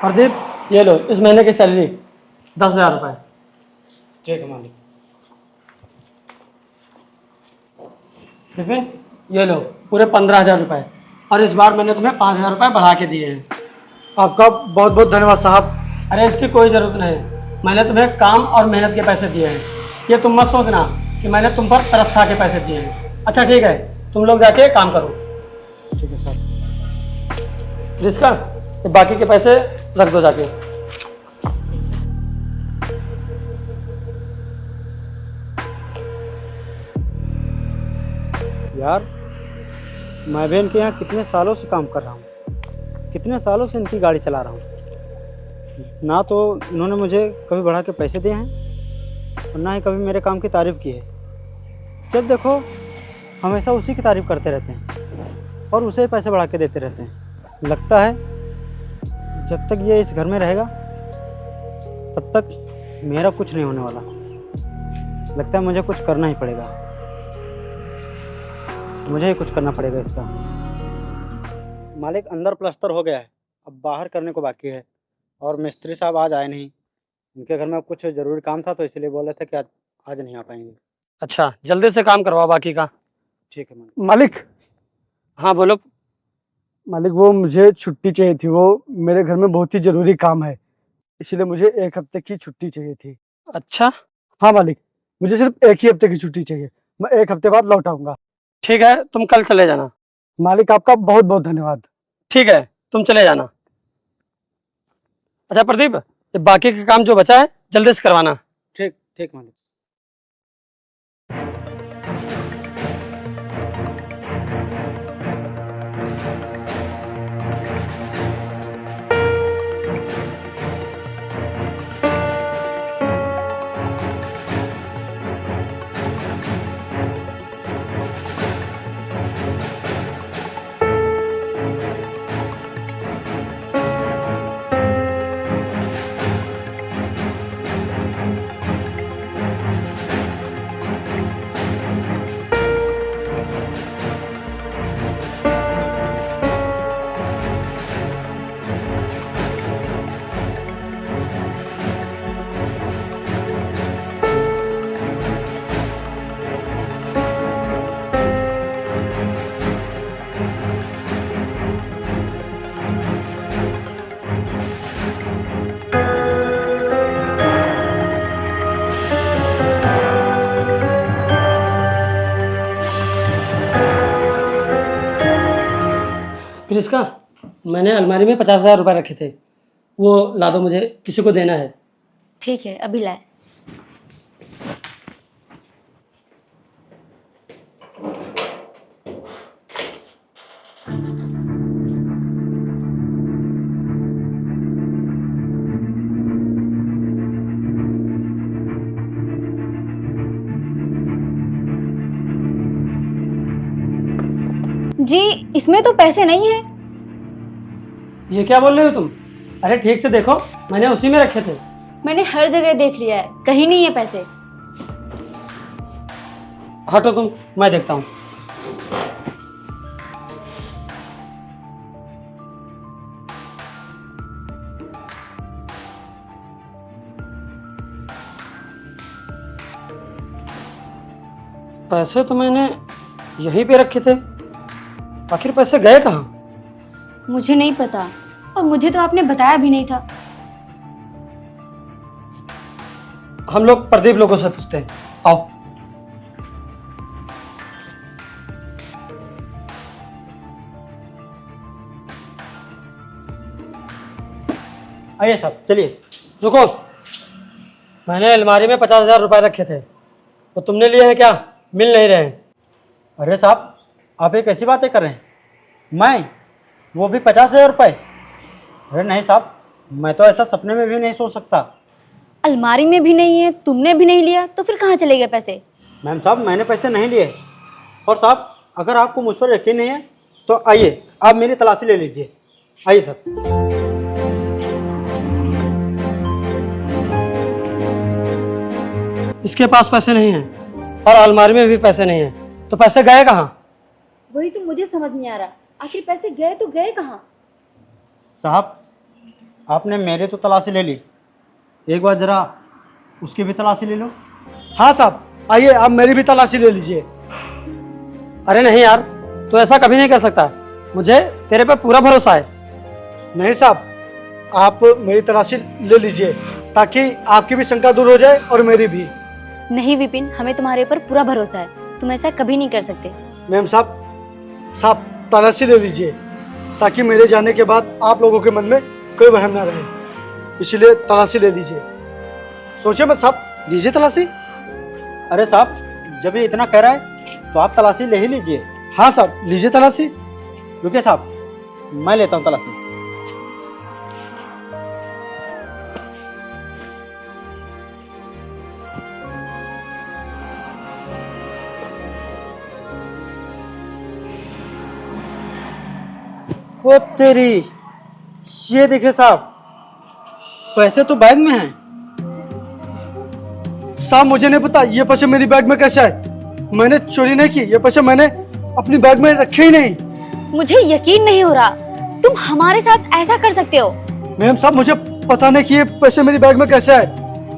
प्रदीप ये लो इस महीने की सैलरी 10,000 रुपये। ठीक है मालिक। विपिन ये लो पूरे 15,000 रुपये, और इस बार मैंने तुम्हें 5,000 रुपये बढ़ा के दिए हैं। आपका बहुत बहुत धन्यवाद साहब। अरे इसकी कोई ज़रूरत नहीं, मैंने तुम्हें काम और मेहनत के पैसे दिए हैं। ये तुम मत सोचना कि मैंने तुम पर तरस खा के पैसे दिए हैं। अच्छा ठीक है, तुम लोग जाके काम करो। ठीक है सर। रिस्का ये बाकी के पैसे रख दो जाके। यार मैं भी इनके यहाँ कितने सालों से काम कर रहा हूँ, कितने सालों से इनकी गाड़ी चला रहा हूँ, ना तो इन्होंने मुझे कभी बढ़ा के पैसे दिए हैं और ना ही कभी मेरे काम की तारीफ़ की है। जब देखो हमेशा उसी की तारीफ़ करते रहते हैं और उसे ही पैसे बढ़ा के देते रहते हैं। लगता है जब तक ये इस घर में रहेगा तब तक मेरा कुछ नहीं होने वाला। लगता है मुझे कुछ करना ही पड़ेगा, मुझे ही कुछ करना पड़ेगा इसका। मालिक अंदर प्लास्टर हो गया है, अब बाहर करने को बाकी है और मिस्त्री साहब आज आए नहीं। उनके घर में कुछ ज़रूरी काम था तो इसलिए बोले थे कि आज नहीं आ पाएंगे। अच्छा जल्दी से काम करवाओ बाकी का। ठीक है मालिक। मालिक हाँ बोलो। मालिक वो मुझे छुट्टी चाहिए थी, वो मेरे घर में बहुत ही ज़रूरी काम है, इसलिए मुझे 1 हफ्ते की छुट्टी चाहिए थी। अच्छा हाँ मालिक, मुझे सिर्फ 1 ही हफ्ते की छुट्टी चाहिए, मैं 1 हफ्ते बाद लौट आऊँगा। ठीक है, तुम कल चले जाना। मालिक आपका बहुत बहुत धन्यवाद। ठीक है तुम चले जाना। अच्छा प्रदीप, ये बाकी का काम जो बचा है जल्दी से करवाना। ठीक ठीक मालिक। प्रिस्का, मैंने अलमारी में 50,000 रुपये रखे थे, वो ला दो, मुझे किसी को देना है। ठीक है अभी लाए। जी इसमें तो पैसे नहीं है। ये क्या बोल रहे हो तुम? अरे ठीक से देखो, मैंने उसी में रखे थे। मैंने हर जगह देख लिया है, कहीं नहीं है पैसे। हटो तुम, मैं देखता हूँ। पैसे तो मैंने यहीं पे रखे थे, आखिर पैसे गए कहाँ? मुझे नहीं पता, और मुझे तो आपने बताया भी नहीं था। हम लोग प्रदीप लोगों से पूछते हैं, आओ। आइए साहब चलिए। रुको, मैंने अलमारी में 50,000 रुपये रखे थे, तो तुमने लिए हैं क्या? मिल नहीं रहे हैं। अरे साहब आप एक ऐसी बातें कर रहे हैं, मैं वो भी 50,000 रुपये? अरे नहीं साहब, मैं तो ऐसा सपने में भी नहीं सोच सकता। अलमारी में भी नहीं है, तुमने भी नहीं लिया, तो फिर कहाँ चले गए पैसे? मैम साहब मैंने पैसे नहीं लिए। और साहब अगर आपको मुझ पर यकीन नहीं है तो आइए आप मेरी तलाशी ले लीजिए। आइए सर। इसके पास पैसे नहीं हैं और अलमारी में भी पैसे नहीं हैं, तो पैसे गए कहाँ? वही तो मुझे समझ नहीं आ रहा, आखिर पैसे गए तो गए कहाँ? साहब आपने मेरे तो तलाशी ले ली, एक बार ज़रा उसकी भी तलाशी ले लो। हाँ साहब, आइए आप मेरी भी तलाशी ले लीजिए। अरे नहीं यार, तू ऐसा कभी नहीं कर सकता। मुझे तेरे पे पूरा भरोसा है। नहीं साहब, आप मेरी तलाशी ले लीजिए ताकि आपकी भी शंका दूर हो जाए और मेरी भी। नहीं विपिन, हमें तुम्हारे ऊपर पूरा भरोसा है, तुम ऐसा कभी नहीं कर सकते। मैम साहब तलाशी ले लीजिए ताकि मेरे जाने के बाद आप लोगों के मन में कोई वहम ना रहे, इसीलिए तलाशी ले लीजिए। सोचिए मत साहब, लीजिए तलाशी। अरे साहब, जब ये इतना कह रहा है तो आप तलाशी ले ही लीजिए। हाँ साहब, लीजिए तलाशी। रुकिए साहब, मैं लेता हूँ तलाशी। ओ तेरी, ये देखिए साहब, पैसे तो बैग में हैं। साहब मुझे नहीं पता ये पैसे मेरी बैग में कैसे आए। मैंने चोरी नहीं की, ये पैसे मैंने अपनी बैग में रखे ही नहीं। मुझे यकीन नहीं हो रहा, तुम हमारे साथ ऐसा कर सकते हो। मैम साहब, मुझे पता नहीं कि ये पैसे मेरी बैग में कैसे आए,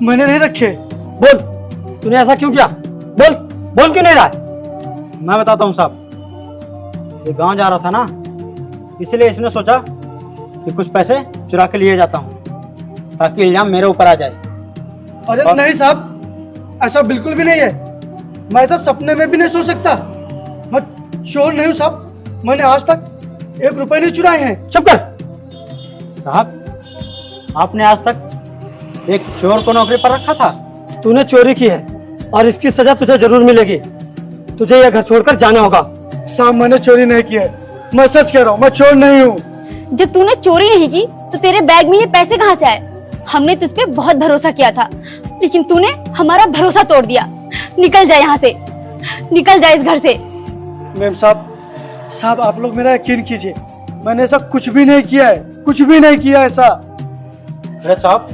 मैंने नहीं रखे। बोल, तूने ऐसा क्यों किया? बोल, बोल क्यों नहीं रहा है? मैं बताता हूँ साहब, ये गांव जा रहा था ना, इसलिए इसने सोचा कि कुछ पैसे चुरा के लिए जाता हूँ ताकि इल्जाम मेरे ऊपर आ जाए। अरे नहीं साहब, ऐसा बिल्कुल भी नहीं है। मैं ऐसा सपने में भी नहीं सोच सकता। मैं चोर नहीं हूँ साहब, मैंने आज तक 1 रुपए नहीं चुराए हैं। चुप कर। साहब, आपने आज तक एक चोर को नौकरी पर रखा था। तूने चोरी की है और इसकी सजा तुझे जरूर मिलेगी। तुझे यह घर छोड़कर जाना होगा। साहब मैंने चोरी नहीं की है, मैं सच कह रहा हूँ, मैं चोर नहीं हूँ। जब तूने चोरी नहीं की तो तेरे बैग में ये पैसे कहाँ से आए? हमने तुझ पे बहुत भरोसा किया था, लेकिन तूने हमारा भरोसा तोड़ दिया। निकल जा यहाँ से, निकल जा इस घर से। मैम साहब आप लोग मेरा यकीन कीजिए, मैंने ऐसा कुछ भी नहीं किया है, कुछ भी नहीं किया ऐसा। अरे साहब,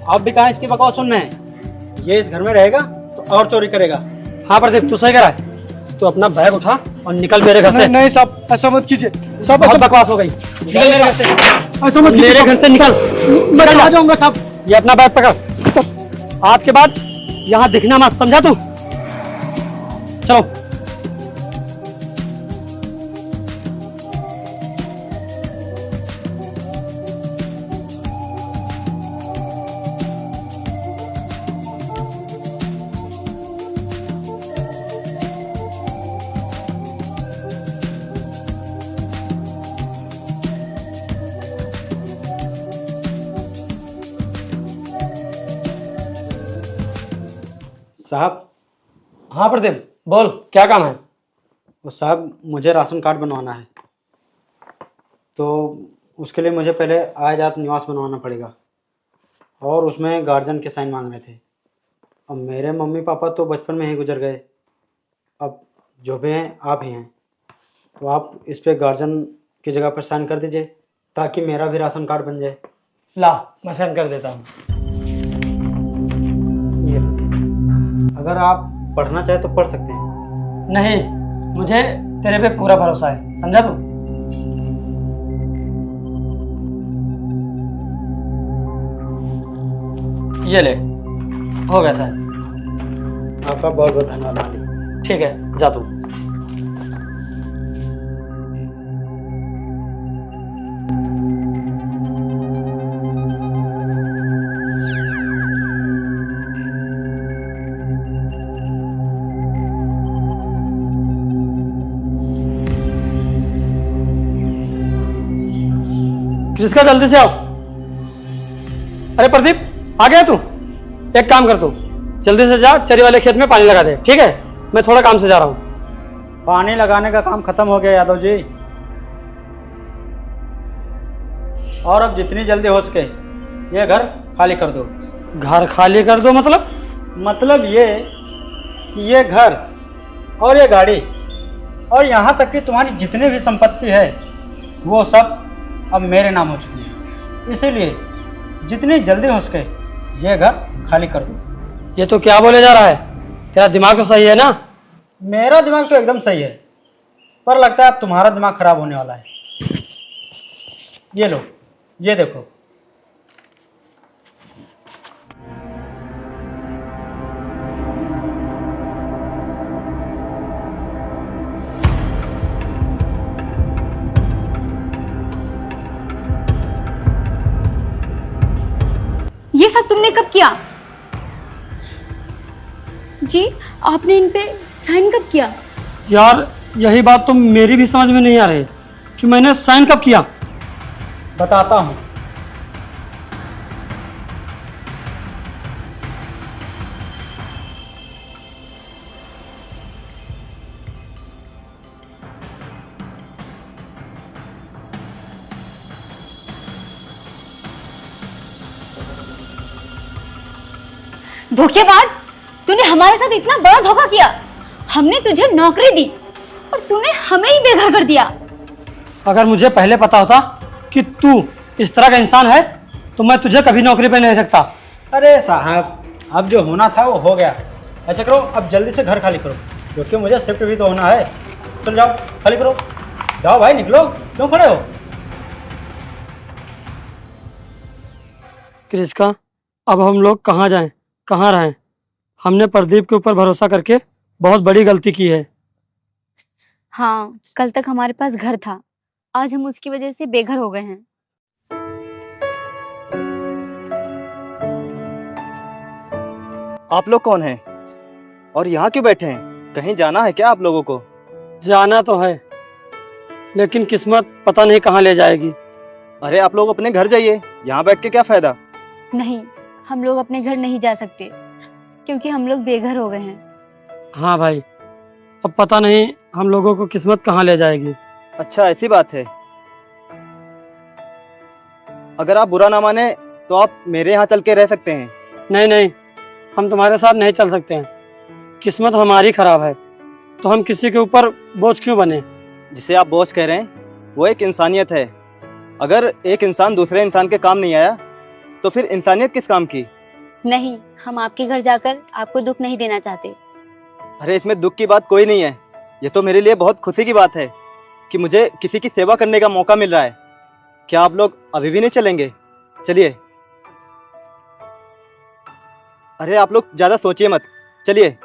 आप भी कहाँ इसकी बकवास सुन रहे हैं? ये इस घर में रहेगा तो और चोरी करेगा। हाँ प्रदीप, तू सही कह रहा है। तू अपना बैग उठा और निकल मेरे घर से। नहीं साहब, ऐसा मत कीजिए साहब, बहुत ऐसा बकवास हो गई। निकल मेरे घर से, ऐसा मत कीजिए मेरे साहब। घर से निकल। मैं आ जाऊंगा साहब। ये अपना बैग पकड़। आज के बाद यहाँ दिखना मत, समझा तू? चलो। साहब, हाँ प्रदीप, बोल, क्या काम है? वो साहब, मुझे राशन कार्ड बनवाना है, तो उसके लिए मुझे पहले आय जात निवास बनवाना पड़ेगा और उसमें गार्जियन के साइन मांग रहे थे। अब मेरे मम्मी पापा तो बचपन में ही गुजर गए, अब जो भी हैं आप ही हैं, तो आप इस पे गार्जियन की जगह पर साइन कर दीजिए ताकि मेरा भी राशन कार्ड बन जाए। ला, मैं सेंड कर देता हूँ। ये लो। अगर आप पढ़ना चाहे तो पढ़ सकते हैं। नहीं, मुझे तेरे पे पूरा भरोसा है, समझा तू? ये ले, हो गया सर। आपका बहुत बहुत धन्यवाद मालिक। ठीक है, जा तू। किसका, जल्दी से आओ। अरे प्रदीप, आ गया तू? एक काम कर, तू जल्दी से जा, चरी वाले खेत में पानी लगा दे, ठीक है? मैं थोड़ा काम से जा रहा हूँ। पानी लगाने का काम खत्म हो गया यादव जी, और अब जितनी जल्दी हो सके ये घर खाली कर दो। घर खाली कर दो मतलब? मतलब ये कि ये घर और ये गाड़ी और यहाँ तक कि तुम्हारी जितनी भी संपत्ति है वो सब अब मेरे नाम हो चुकी है, इसीलिए जितनी जल्दी हो सके ये घर खाली कर दो। ये तो क्या बोले जा रहा है? तेरा दिमाग तो सही है ना? मेरा दिमाग तो एकदम सही है, पर लगता है अब तुम्हारा दिमाग खराब होने वाला है। ये लो, ये देखो, ये सब तुमने कब किया? जी, आपने इन पे साइन कब किया? यार यही बात तो मेरी भी समझ में नहीं आ रही कि मैंने साइन कब किया। बताता हूँ। धोखेबाज, तूने हमारे साथ इतना बड़ा धोखा किया। हमने तुझे नौकरी दी और तूने हमें ही बेघर कर दिया। अगर मुझे पहले पता होता कि तू इस तरह का इंसान है तो मैं तुझे कभी नौकरी पे नहीं रखता। अरे साहब, अब जो होना था वो हो गया। ऐसा करो, अब जल्दी से घर खाली करो, क्योंकि मुझे शिफ्ट भी तो होना है। चल जाओ, खाली करो। जाओ भाई, निकलो, क्यों खड़े हो? कृष्का, अब हम लोग कहाँ जाएं, कहाँ रहें? हमने प्रदीप के ऊपर भरोसा करके बहुत बड़ी गलती की है। हाँ, कल तक हमारे पास घर था, आज हम उसकी वजह से बेघर हो गए हैं। आप लोग कौन हैं और यहाँ क्यों बैठे हैं? कहीं जाना है क्या आप लोगों को? जाना तो है, लेकिन किस्मत पता नहीं कहाँ ले जाएगी। अरे आप लोग अपने घर जाइए, यहाँ बैठ के क्या फायदा? नहीं, हम लोग अपने घर नहीं जा सकते क्योंकि हम लोग बेघर हो गए हैं। हाँ भाई, अब पता नहीं हम लोगों को किस्मत कहाँ ले जाएगी। अच्छा ऐसी बात है। अगर आप बुरा ना माने तो आप मेरे यहाँ चल के रह सकते हैं। नहीं नहीं, हम तुम्हारे साथ नहीं चल सकते हैं। किस्मत हमारी खराब है तो हम किसी के ऊपर बोझ क्यों बने? जिसे आप बोझ कह रहे हैं वो एक इंसानियत है। अगर एक इंसान दूसरे इंसान के काम नहीं आया तो फिर इंसानियत किस काम की? नहीं, हम आपके घर जाकर आपको दुख नहीं देना चाहते। अरे इसमें दुख की बात कोई नहीं है। ये तो मेरे लिए बहुत खुशी की बात है कि मुझे किसी की सेवा करने का मौका मिल रहा है। क्या आप लोग अभी भी नहीं चलेंगे? चलिए। अरे आप लोग ज्यादा सोचिए मत, चलिए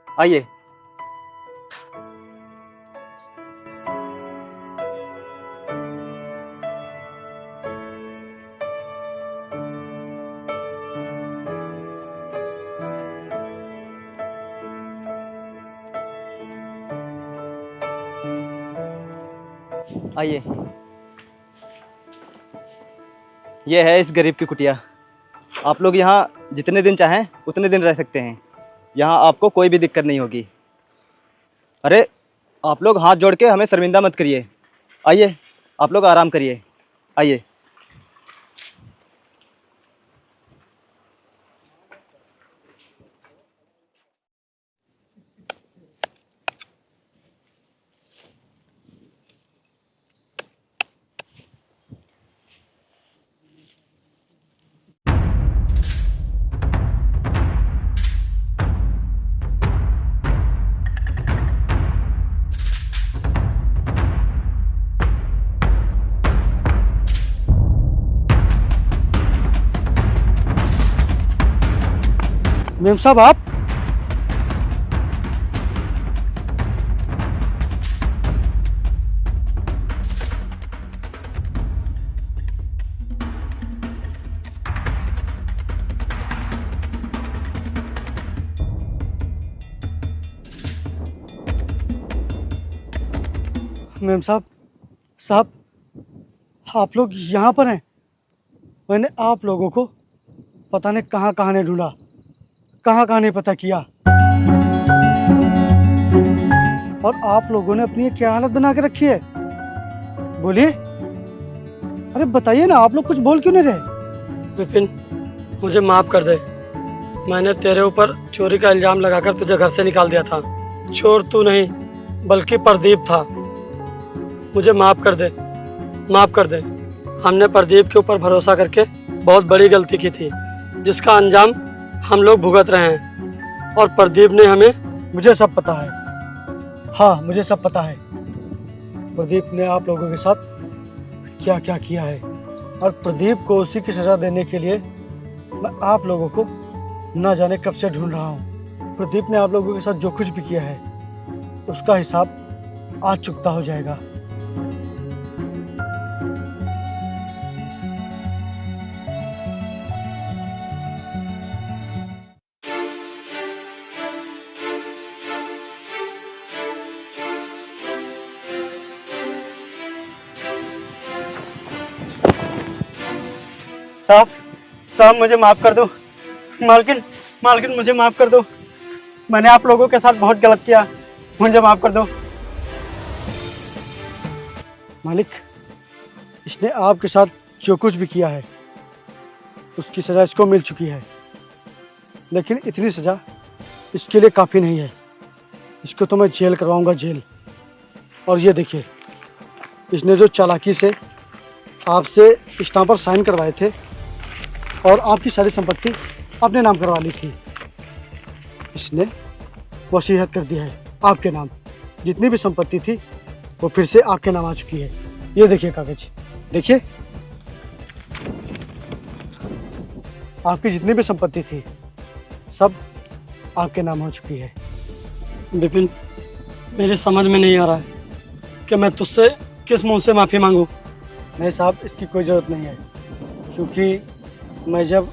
आइए। आइए, ये है इस गरीब की कुटिया। आप लोग यहाँ जितने दिन चाहें उतने दिन रह सकते हैं। यहाँ आपको कोई भी दिक्कत नहीं होगी। अरे आप लोग हाथ जोड़ के हमें शर्मिंदा मत करिए। आइए, आप लोग आराम करिए, आइए। मेम साहब, आप? मेम साहब, आप लोग यहाँ पर हैं? मैंने आप लोगों को पता नहीं कहाँ कहाँ नहीं ढूंढा, कहाँ कहाँ नहीं पता किया, और आप लोगों ने अपनी ये क्या हालत बना के रखी है? बोलिए, अरे बताइए ना, आप लोग कुछ बोल क्यों नहीं रहे? विपिन, मुझे माफ़ कर दे। मैंने तेरे ऊपर चोरी का इल्ज़ाम लगाकर तुझे घर से निकाल दिया था। चोर तू नहीं बल्कि प्रदीप था। मुझे माफ़ कर दे, माफ़ कर दे। हमने प्रदीप के ऊपर भरोसा करके बहुत बड़ी गलती की थी, जिसका अंजाम हम लोग भुगत रहे हैं। और प्रदीप ने हमें... मुझे सब पता है, हाँ मुझे सब पता है। प्रदीप ने आप लोगों के साथ क्या क्या किया है, और प्रदीप को उसी की सज़ा देने के लिए मैं आप लोगों को ना जाने कब से ढूंढ रहा हूँ। प्रदीप ने आप लोगों के साथ जो कुछ भी किया है उसका हिसाब आज चुकता हो जाएगा। साहब साहब मुझे माफ़ कर दो। मालकिन मालकिन मुझे माफ़ कर दो। मैंने आप लोगों के साथ बहुत गलत किया, मुझे माफ़ कर दो। मालिक, इसने आपके साथ जो कुछ भी किया है उसकी सज़ा इसको मिल चुकी है, लेकिन इतनी सज़ा इसके लिए काफ़ी नहीं है। इसको तो मैं जेल करवाऊंगा, जेल। और ये देखिए, इसने जो चालाकी से आपसे स्टाम्प पर साइन करवाए थे और आपकी सारी संपत्ति अपने नाम करवा ली थी, इसने वसीयत कर दी है आपके नाम। जितनी भी संपत्ति थी वो फिर से आपके नाम आ चुकी है। ये देखिए कागज, देखिए, आपकी जितनी भी संपत्ति थी सब आपके नाम हो चुकी है। विपिन, मेरी समझ में नहीं आ रहा है कि मैं तुझसे किस मुंह से माफ़ी मांगूं। नहीं साहब, इसकी कोई ज़रूरत नहीं है, क्योंकि मैं जब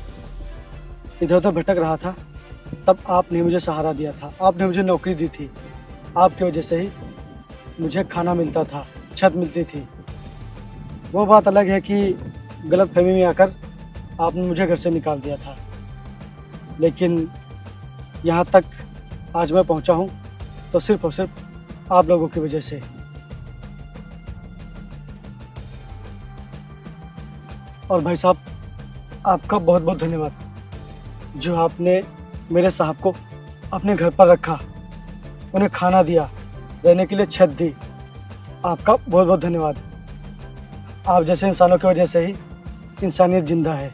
इधर उधर भटक रहा था तब आपने मुझे सहारा दिया था, आपने मुझे नौकरी दी थी। आपकी वजह से ही मुझे खाना मिलता था, छत मिलती थी। वो बात अलग है कि गलतफहमी में आकर आपने मुझे घर से निकाल दिया था, लेकिन यहाँ तक आज मैं पहुँचा हूँ तो सिर्फ और सिर्फ आप लोगों की वजह से। और भाई साहब, आपका बहुत बहुत धन्यवाद, जो आपने मेरे साहब को अपने घर पर रखा, उन्हें खाना दिया, रहने के लिए छत दी। आपका बहुत बहुत धन्यवाद। आप जैसे इंसानों की वजह से ही इंसानियत जिंदा है।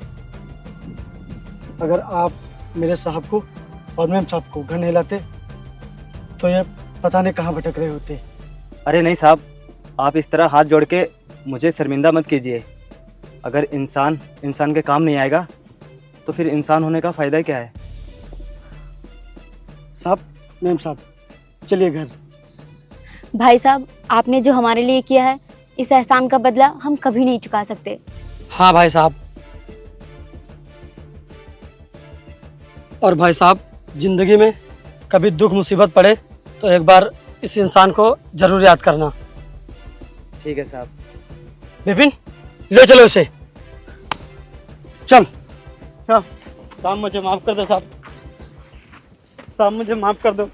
अगर आप मेरे साहब को और मेम साहब को घर नहीं लाते तो ये पता नहीं कहाँ भटक रहे होते। अरे नहीं साहब, आप इस तरह हाथ जोड़ के मुझे शर्मिंदा मत कीजिए। अगर इंसान इंसान के काम नहीं आएगा तो फिर इंसान होने का फ़ायदा क्या है। साहब, मेम साहब, चलिए घर। भाई साहब, आपने जो हमारे लिए किया है, इस एहसान का बदला हम कभी नहीं चुका सकते। हाँ भाई साहब। और भाई साहब, ज़िंदगी में कभी दुख मुसीबत पड़े तो एक बार इस इंसान को ज़रूर याद करना। ठीक है साहब। विपिन, ले चलो इसे। चल साहब, साहब मुझे माफ़ कर दो। साहब, साहब मुझे माफ़ कर दो।